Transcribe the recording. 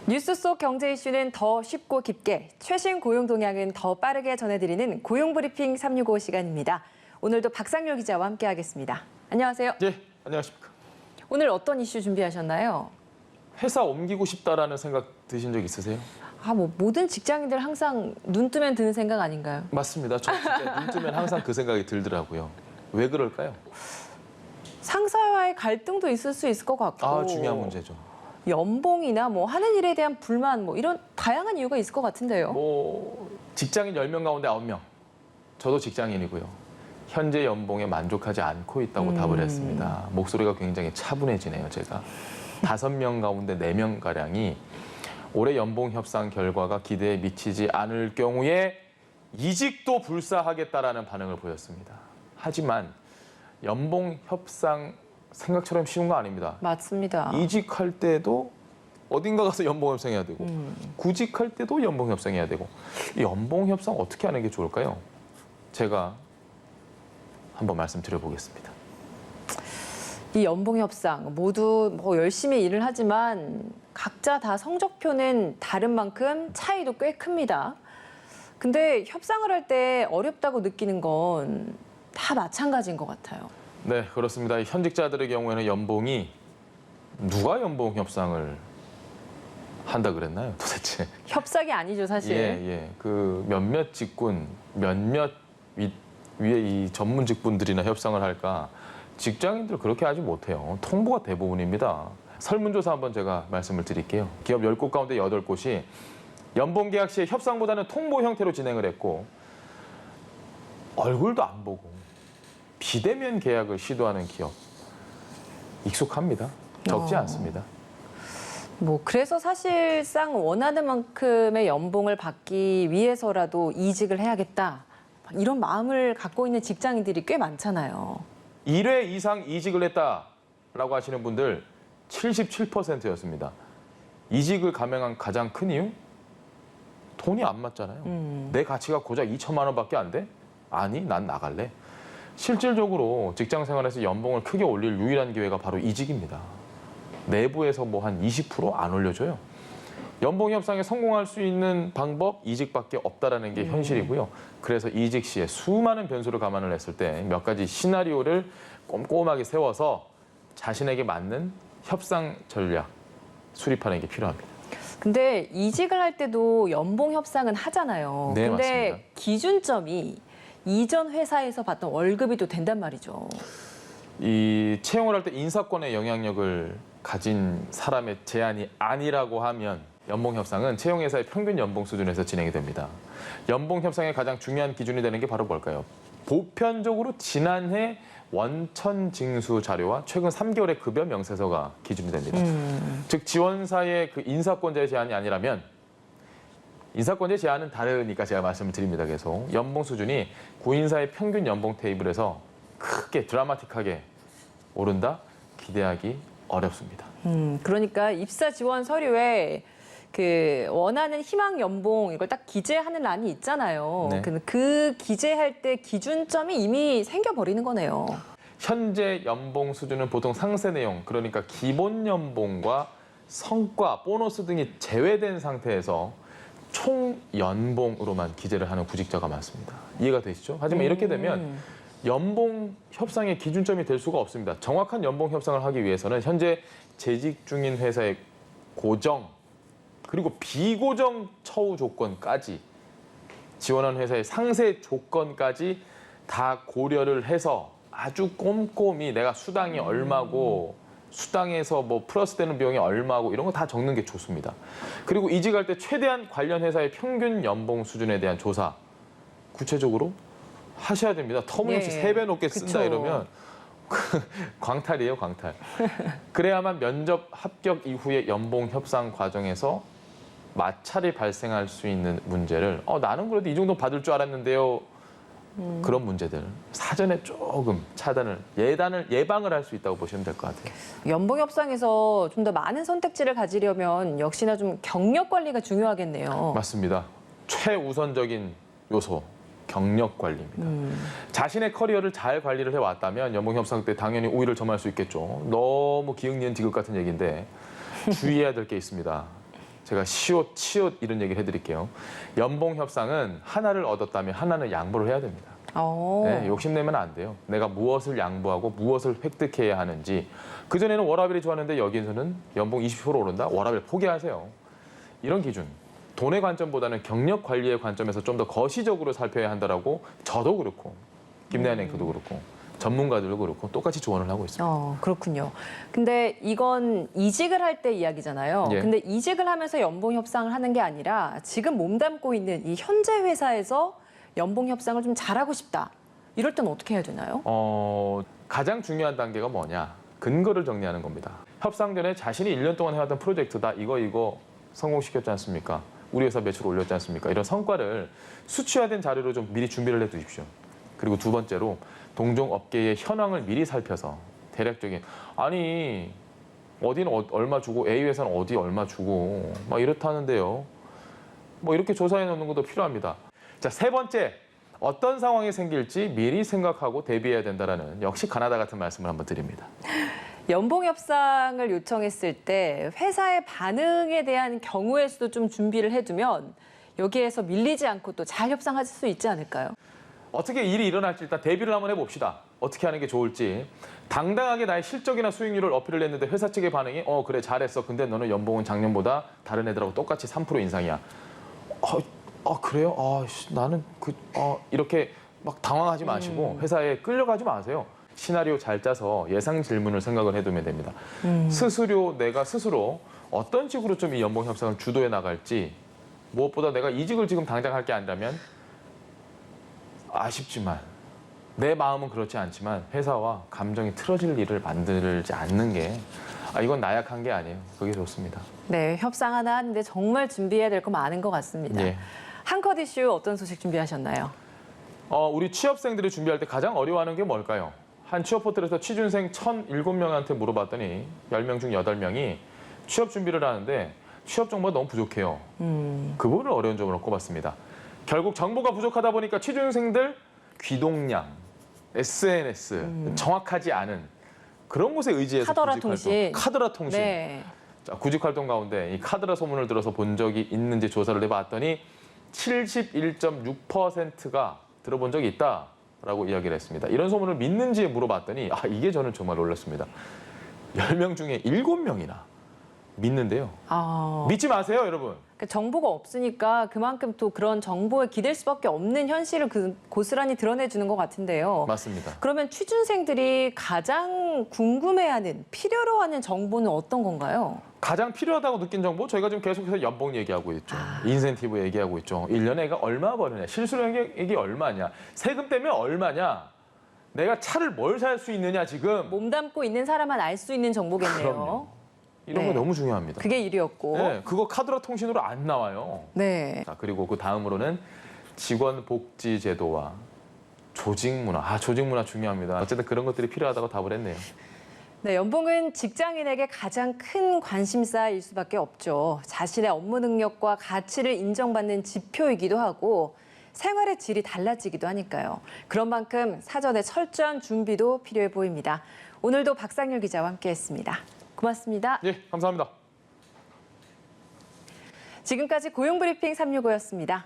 뉴스 속 경제 이슈는 더 쉽고 깊게, 최신 고용 동향은 더 빠르게 전해드리는 고용브리핑 365 시간입니다. 오늘도 박상렬 기자와 함께하겠습니다. 안녕하세요. 네, 안녕하십니까. 오늘 어떤 이슈 준비하셨나요? 회사 옮기고 싶다라는 생각 드신 적 있으세요? 모든 직장인들 항상 눈 뜨면 드는 생각 아닌가요? 맞습니다. 저 진짜 눈 뜨면 항상 그 생각이 들더라고요. 왜 그럴까요? 상사와의 갈등도 있을 수 있을 것 같고. 중요한 문제죠. 연봉이나 하는 일에 대한 불만, 이런 다양한 이유가 있을 것 같은데요. 직장인 10명 가운데 9명. 저도 직장인이고요. 현재 연봉에 만족하지 않고 있다고 답을 했습니다. 목소리가 굉장히 차분해지네요, 제가. 5명 가운데 4명가량이 올해 연봉 협상 결과가 기대에 미치지 않을 경우에 이직도 불사하겠다라는 반응을 보였습니다. 하지만 연봉 협상 생각처럼 쉬운 거 아닙니다. 맞습니다. 이직할 때도 어딘가 가서 연봉 협상해야 되고 구직할 때도 연봉 협상해야 되고 이 연봉 협상 어떻게 하는 게 좋을까요? 제가 한번 말씀드려보겠습니다. 이 연봉 협상 모두 열심히 일을 하지만 각자 다 성적표는 다른 만큼 차이도 꽤 큽니다. 근데 협상을 할 때 어렵다고 느끼는 건 다 마찬가지인 것 같아요. 네, 그렇습니다. 현직자들의 경우에는 연봉이 누가 연봉 협상을 한다 그랬나요, 도대체? 협상이 아니죠, 사실. 예. 그 몇몇 직군, 몇몇 위에 이 전문 직군들이나 협상을 할까? 직장인들 그렇게 하지 못해요. 통보가 대부분입니다. 설문조사 한번 제가 말씀을 드릴게요. 기업 10곳 가운데 8곳이 연봉 계약 시에 협상보다는 통보 형태로 진행을 했고 얼굴도 안 보고 비대면 계약을 시도하는 기업 익숙합니다. 적지 않습니다. 그래서 사실상 원하는 만큼의 연봉을 받기 위해서라도 이직을 해야겠다. 이런 마음을 갖고 있는 직장인들이 꽤 많잖아요. 1회 이상 이직을 했다라고 하시는 분들 77%였습니다. 이직을 감행한 가장 큰 이유? 돈이 안 맞잖아요. 내 가치가 고작 2천만 원밖에 안 돼? 아니, 난 나갈래. 실질적으로 직장 생활에서 연봉을 크게 올릴 유일한 기회가 바로 이직입니다. 내부에서 한 20% 안 올려줘요. 연봉 협상에 성공할 수 있는 방법 이직밖에 없다라는 게 현실이고요. 그래서 이직 시에 수많은 변수를 감안을 했을 때 몇 가지 시나리오를 꼼꼼하게 세워서 자신에게 맞는 협상 전략 수립하는 게 필요합니다. 근데 이직을 할 때도 연봉 협상은 하잖아요. 네, 근데 맞습니다. 기준점이 이전 회사에서 받던 월급이 또 된단 말이죠. 이 채용을 할 때 인사권의 영향력을 가진 사람의 제한이 아니라고 하면 연봉 협상은 채용 회사의 평균 연봉 수준에서 진행이 됩니다. 연봉 협상의 가장 중요한 기준이 되는 게 바로 뭘까요? 보편적으로 지난해 원천 징수 자료와 최근 3개월의 급여 명세서가 기준이 됩니다. 즉 지원사의 그 인사권자의 제한이 아니라면 인사권자의 제한은 다르니까 제가 말씀을 드립니다. 계속 연봉 수준이 구인사의 평균 연봉 테이블에서 크게 드라마틱하게 오른다 기대하기 어렵습니다. 그러니까 입사 지원 서류에 그 원하는 희망 연봉 이걸 딱 기재하는 란이 있잖아요. 네. 그 기재할 때 기준점이 이미 생겨버리는 거네요. 현재 연봉 수준은 보통 상세 내용, 그러니까 기본 연봉과 성과, 보너스 등이 제외된 상태에서 총 연봉으로만 기재를 하는 구직자가 많습니다. 이해가 되시죠? 하지만 이렇게 되면 연봉 협상의 기준점이 될 수가 없습니다. 정확한 연봉 협상을 하기 위해서는 현재 재직 중인 회사의 고정 그리고 비고정 처우 조건까지 지원한 회사의 상세 조건까지 다 고려를 해서 아주 꼼꼼히 내가 수당이 얼마고 수당에서 플러스 되는 비용이 얼마고 이런 거 다 적는 게 좋습니다. 그리고 이직할 때 최대한 관련 회사의 평균 연봉 수준에 대한 조사 구체적으로 하셔야 됩니다. 터무니없이 네. 3배 높게 쓴다 그쵸. 이러면 광탈이에요, 광탈. 그래야만 면접 합격 이후의 연봉 협상 과정에서 마찰이 발생할 수 있는 문제를 나는 그래도 이 정도 받을 줄 알았는데요. 그런 문제들 사전에 조금 예방을 할 수 있다고 보시면 될 것 같아요. 연봉 협상에서 좀 더 많은 선택지를 가지려면 역시나 좀 경력 관리가 중요하겠네요. 맞습니다. 최우선적인 요소 경력 관리입니다. 자신의 커리어를 잘 관리를 해왔다면 연봉 협상 때 당연히 우위를 점할 수 있겠죠. 너무 기응니은 지극 같은 얘기인데 주의해야 될 게 있습니다. 제가 시옷, 치옷 이런 얘기를 해드릴게요. 연봉 협상은 하나를 얻었다면 하나는 양보를 해야 됩니다. 네, 욕심내면 안 돼요. 내가 무엇을 양보하고 무엇을 획득해야 하는지. 그전에는 워라밸이 좋았는데 여기에서는 연봉 20% 오른다? 워라밸 포기하세요. 이런 기준. 돈의 관점보다는 경력 관리의 관점에서 좀 더 거시적으로 살펴야 한다라고 저도 그렇고 김내한 앵커도 그렇고 전문가들도 그렇고 똑같이 조언을 하고 있습니다. 그렇군요. 근데 이건 이직을 할 때 이야기잖아요. 예. 근데 이직을 하면서 연봉 협상을 하는 게 아니라 지금 몸담고 있는 이 현재 회사에서 연봉 협상을 좀 잘하고 싶다. 이럴 때는 어떻게 해야 되나요? 가장 중요한 단계가 뭐냐? 근거를 정리하는 겁니다. 협상 전에 자신이 1년 동안 해왔던 프로젝트다. 이거 성공시켰지 않습니까? 우리 회사 매출 올렸지 않습니까? 이런 성과를 수치화된 자료로 좀 미리 준비를 해두십시오. 그리고 두 번째로 동종 업계의 현황을 미리 살펴서 대략적인 아니 어디는 얼마 주고 A 회사는 어디 얼마 주고 막 이렇다는데요. 뭐 이렇게 조사해 놓는 것도 필요합니다. 자, 세 번째 어떤 상황이 생길지 미리 생각하고 대비해야 된다라는 역시 가나다 같은 말씀을 한번 드립니다. 연봉 협상을 요청했을 때 회사의 반응에 대한 경우의 수도 좀 준비를 해두면 여기에서 밀리지 않고 또 잘 협상할 수 있지 않을까요? 어떻게 일이 일어날지 일단 대비를 한번 해봅시다. 어떻게 하는 게 좋을지. 당당하게 나의 실적이나 수익률을 어필을 했는데 회사 측의 반응이 그래 잘했어. 근데 너는 연봉은 작년보다 다른 애들하고 똑같이 3% 인상이야. 그래요? 나는 이렇게 막 당황하지 마시고 회사에 끌려가지 마세요. 시나리오 잘 짜서 예상 질문을 생각을 해두면 됩니다. 내가 스스로 어떤 식으로 좀 이 연봉 협상을 주도해 나갈지 무엇보다 내가 이직을 지금 당장 할 게 아니라면 아쉽지만 내 마음은 그렇지 않지만 회사와 감정이 틀어질 일을 만들지 않는 게 이건 나약한 게 아니에요. 그게 좋습니다. 네, 협상 하나 하는데 정말 준비해야 될 거 많은 것 같습니다. 예. 한컷 이슈 어떤 소식 준비하셨나요? 우리 취업생들이 준비할 때 가장 어려워하는 게 뭘까요? 한 취업 포털에서 취준생 1,007명한테 물어봤더니 10명 중 8명이 취업 준비를 하는데 취업 정보가 너무 부족해요. 그 부분을 어려운 점으로 꼽았습니다. 결국 정보가 부족하다 보니까 취준생들 귀동량, SNS, 정확하지 않은 그런 곳에 의지해서 카더라 구직활동, 통신. 카더라 통신. 네. 자, 구직활동 가운데 이 카더라 소문을 들어서 본 적이 있는지 조사를 해봤더니 71.6%가 들어본 적이 있다라고 이야기를 했습니다. 이런 소문을 믿는지 물어봤더니 이게 저는 정말 놀랐습니다. 10명 중에 7명이나 믿는데요. 믿지 마세요, 여러분. 정보가 없으니까 그만큼 또 그런 정보에 기댈 수밖에 없는 현실을 고스란히 드러내주는 것 같은데요. 맞습니다. 그러면 취준생들이 가장 궁금해하는, 필요로 하는 정보는 어떤 건가요? 가장 필요하다고 느낀 정보 저희가 지금 계속해서 연봉 얘기하고 있죠. 인센티브 얘기하고 있죠. 1년에 애가 얼마 버느냐, 실수령액이 얼마냐, 세금 때문에 얼마냐, 내가 차를 뭘 살 수 있느냐 지금. 몸담고 있는 사람만 알 수 있는 정보겠네요. 그럼요. 이런 거 너무 중요합니다. 그게 1위였고. 네, 그거 카드라 통신으로 안 나와요. 네. 자, 그리고 그 다음으로는 직원 복지 제도와 조직 문화. 조직 문화 중요합니다. 어쨌든 그런 것들이 필요하다고 답을 했네요. 네, 연봉은 직장인에게 가장 큰 관심사일 수밖에 없죠. 자신의 업무 능력과 가치를 인정받는 지표이기도 하고 생활의 질이 달라지기도 하니까요. 그런 만큼 사전에 철저한 준비도 필요해 보입니다. 오늘도 박상률 기자와 함께했습니다. 고맙습니다. 예, 감사합니다. 지금까지 고용브리핑 365였습니다.